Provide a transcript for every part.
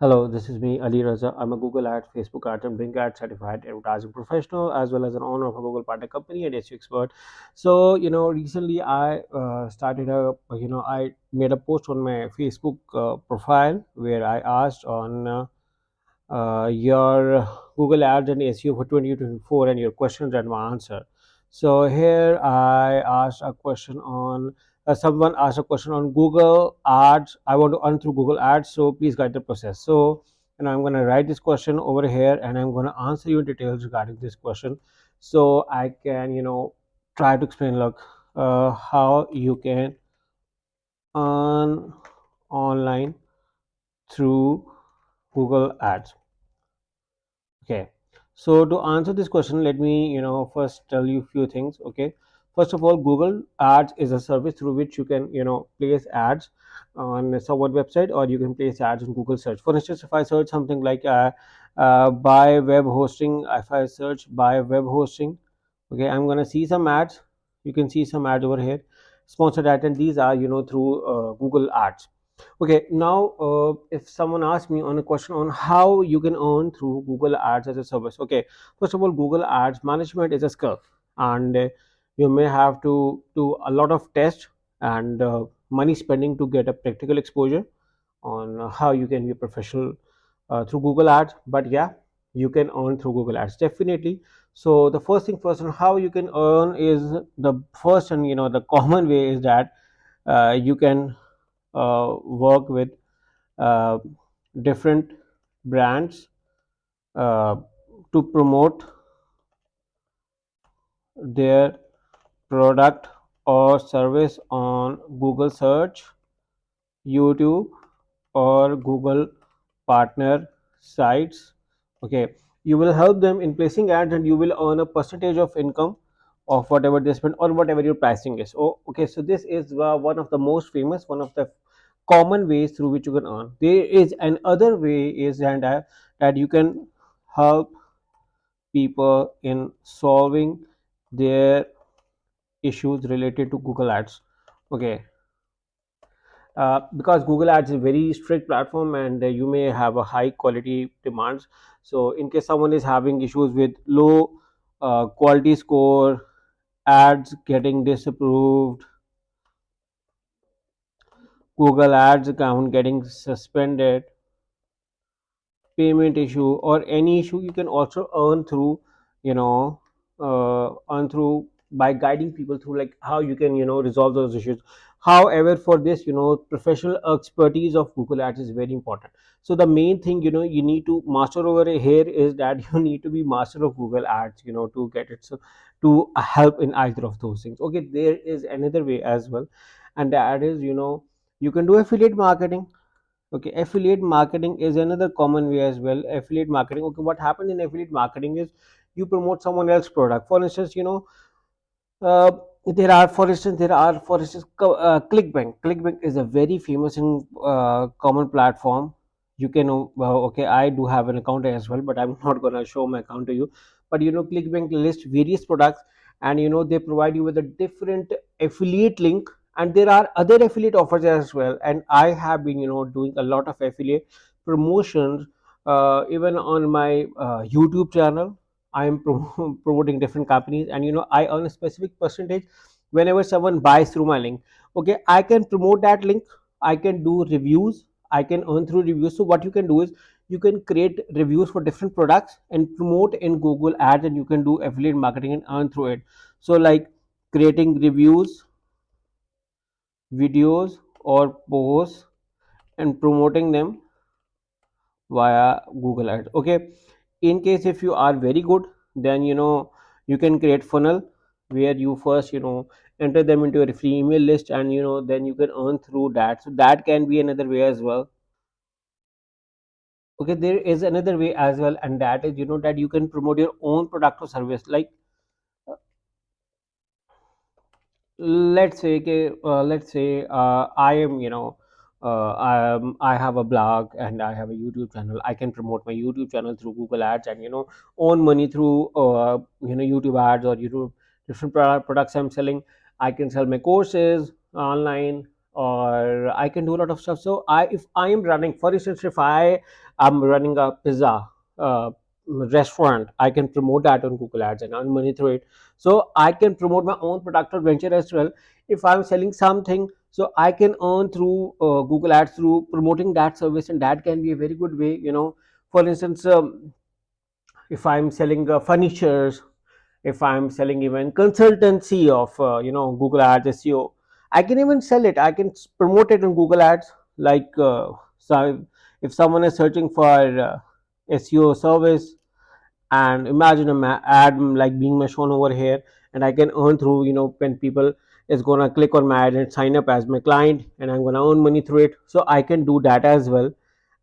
Hello, this is me, ALIRAZA. I'm a Google Ads, Facebook Ads, and Bing Ads certified advertising professional, as well as an owner of a Google partner company and SEO expert. So, recently I I made a post on my Facebook profile where I asked on your Google Ads and SEO for 2024 and your questions and my answer. So here I asked a question on someone asked a question on Google Ads. I want to earn through Google Ads, so please guide the process. So I'm going to write this question over here and I'm going to answer you in details regarding this question, so I can try to explain how you can earn online through Google Ads. Okay, so to answer this question, let me first tell you a few things. Okay, first of all, Google Ads is a service through which you can place ads on someone website, or you can place ads in Google search. For instance, if I search something like buy web hosting, if I search buy web hosting, okay, I'm gonna see some ads. You can see some ads over here, sponsored ads, and these are through Google Ads. Okay, now if someone asks me on a question on how you can earn through Google Ads as a service. Okay, first of all, Google Ads management is a skill, and you may have to do a lot of tests and money spending to get a practical exposure on how you can be a professional through Google Ads. But yeah, you can earn through Google Ads definitely. So the first thing first, on how you can earn is the first, and the common way is that you can work with uh, different brands uh, to promote their product or service on Google search, YouTube, or Google partner sites. Okay, you will help them in placing ads and you will earn a percentage of income of whatever they spend or whatever your pricing is. Oh, okay, so this is one of the most famous, one of the common ways through which you can earn. There is another way is that you can help people in solving their issues related to Google Ads. Okay, because Google Ads is a very strict platform and you may have a high quality demands. So in case someone is having issues with low quality score, ads getting disapproved, Google Ads account getting suspended, payment issue, or any issue, you can also earn through you know earn through by guiding people through like how you can resolve those issues. However, for this, professional expertise of Google Ads is very important. So the main thing you need to master over here is that you need to be master of Google Ads to get it, so to help in either of those things. Okay, there is another way as well, and that is you can do affiliate marketing. Okay, affiliate marketing is another common way as well. Affiliate marketing, okay, what happens in affiliate marketing is you promote someone else's product. For instance, uh, Clickbank is a very famous and common platform. You can okay, I do have an account as well, but I'm not going to show my account to you. But Clickbank lists various products, and they provide you with a different affiliate link, and there are other affiliate offers as well. And I have been doing a lot of affiliate promotions even on my YouTube channel. I am promoting different companies, and I earn a specific percentage whenever someone buys through my link. Okay, I can promote that link, I can do reviews, I can earn through reviews. So what you can do is you can create reviews for different products and promote in Google Ads, and you can do affiliate marketing and earn through it. So like creating reviews, videos, or posts and promoting them via Google Ads. Okay, in case if you are very good, then you can create funnel where you first enter them into a free email list, and then you can earn through that. So that can be another way as well. Okay, there is another way as well, and that is that you can promote your own product or service. Like let's say I am I have a blog and I have a YouTube channel. I can promote my YouTube channel through Google Ads and earn money through YouTube ads or YouTube different products I'm selling. I can sell my courses online. or I can do a lot of stuff. So if I am running, for instance, if I am running a pizza uh, restaurant, I can promote that on Google Ads and earn money through it. So I can promote my own product or venture as well. If I'm selling something, so I can earn through Google Ads through promoting that service, and that can be a very good way. For instance, if I'm selling furnitures, if I'm selling even consultancy of Google Ads SEO, I can even sell it. I can promote it on Google Ads. Like so, if someone is searching for SEO service, and imagine a ad like being shown over here, and I can earn through, when people is gonna click on my ad and sign up as my client, and I'm gonna earn money through it. So I can do that as well,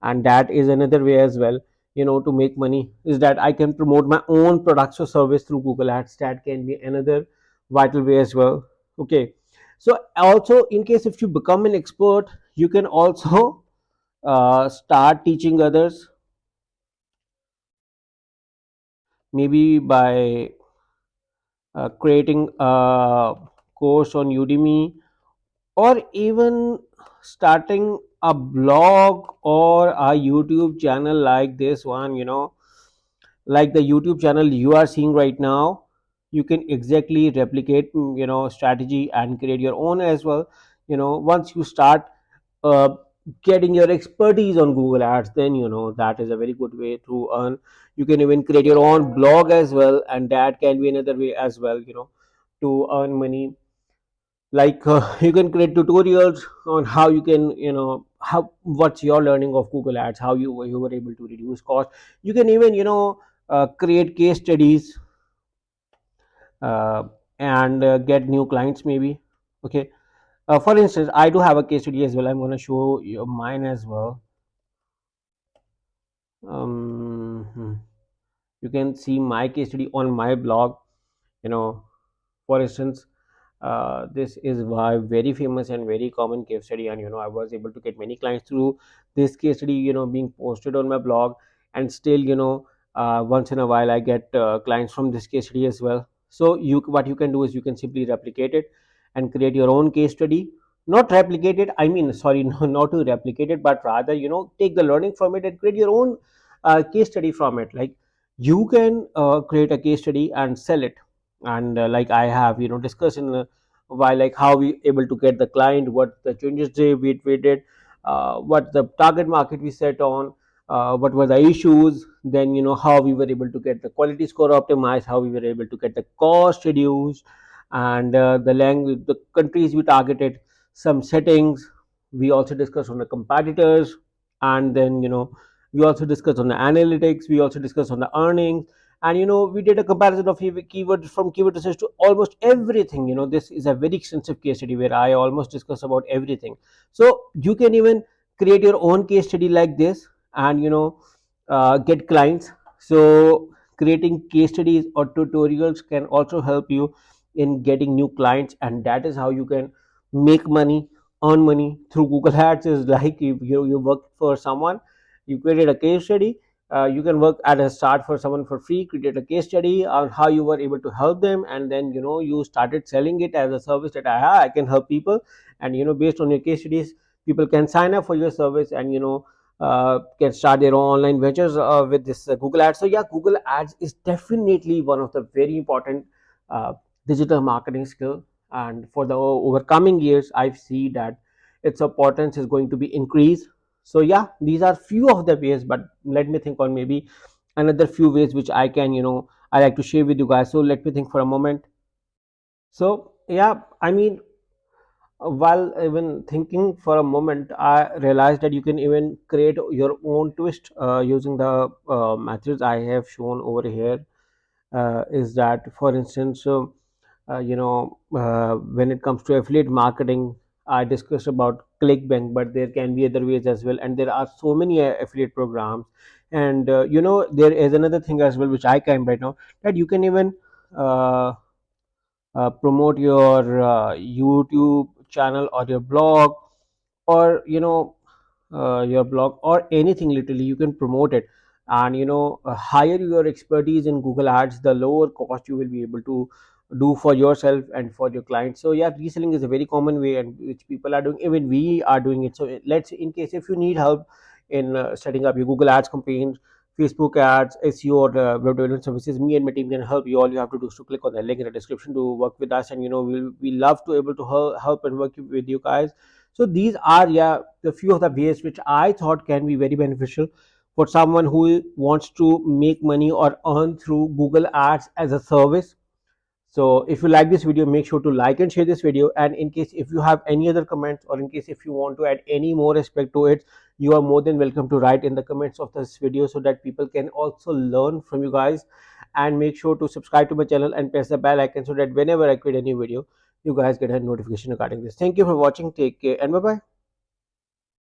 and that is another way as well, to make money, is that I can promote my own products or service through Google Ads. That can be another vital way as well. Okay, so also, in case if you become an expert, you can also start teaching others, maybe by creating a course on Udemy, or even starting a blog or a YouTube channel like this one, like the YouTube channel you are seeing right now. You can exactly replicate, strategy and create your own as well. Once you start uh, getting your expertise on Google Ads, then that is a very good way to earn. You can even create your own blog as well, and that can be another way as well, to earn money. Like you can create tutorials on how you can, how what's your learning of Google Ads, how you were able to reduce cost. You can even, create case studies, uh, and get new clients maybe. Okay, for instance, I do have a case study as well. I'm going to show you mine as well. Hmm. You can see my case study on my blog. you know for instance, this is why very famous and very common case study, and I was able to get many clients through this case study, being posted on my blog. And still, once in a while I get clients from this case study as well. So what you can do is you can simply replicate it and create your own case study. Not replicate it, I mean, sorry, no, not to replicate it, but rather, take the learning from it and create your own case study from it. Like, you can create a case study and sell it. And like I have, discussed in why, like how we able to get the client, what the changes we did, what the target market we set on, what were the issues, then how we were able to get the quality score optimized, how we were able to get the cost reduced, and the language, the countries we targeted, some settings. We also discussed on the competitors, and then we also discussed on the analytics, we also discussed on the earnings. And we did a comparison of keywords from keyword research to almost everything. This is a very extensive case study where I almost discuss about everything. So you can even create your own case study like this, and get clients. So creating case studies or tutorials can also help you in getting new clients, and that is how you can make money, earn money through Google Ads. Is like, if you work for someone, you created a case study. You can work at a start for someone for free, create a case study on how you were able to help them, and then you started selling it as a service that I can help people. And based on your case studies, people can sign up for your service, and can start their own online ventures with this Google Ads. So yeah, Google Ads is definitely one of the very important uh, digital marketing skill. And for the over coming years, I see that its importance is going to be increased. So yeah, these are few of the ways, but let me think on maybe another few ways which I can, I like to share with you guys. So let me think for a moment. So yeah, I mean, while even thinking for a moment, I realized that you can even create your own twist using the methods I have shown over here. Is that, for instance, when it comes to affiliate marketing, I discussed about ClickBank, but there can be other ways as well, and there are so many affiliate programs. And there is another thing as well which I can right now, that you can even uh, promote your YouTube channel or your blog, or your blog or anything. Literally, you can promote it, and higher your expertise in Google Ads, the lower cost you will be able to do for yourself and for your clients. So yeah, reselling is a very common way and which people are doing, even we are doing it. So let's, in case if you need help in setting up your Google ads campaigns, Facebook ads, SEO, or web development services, me and my team can help you. All you have to do is to click on the link in the description to work with us, and we love to able to help and work with you guys. So these are, yeah, the few of the ways which I thought can be very beneficial for someone who wants to make money or earn through Google ads as a service. So if you like this video, make sure to like and share this video. And in case if you have any other comments, or in case if you want to add any more aspect to it, you are more than welcome to write in the comments of this video, so that people can also learn from you guys. And make sure to subscribe to my channel and press the bell icon, so that whenever I create a new video, you guys get a notification regarding this. Thank you for watching. Take care and bye bye.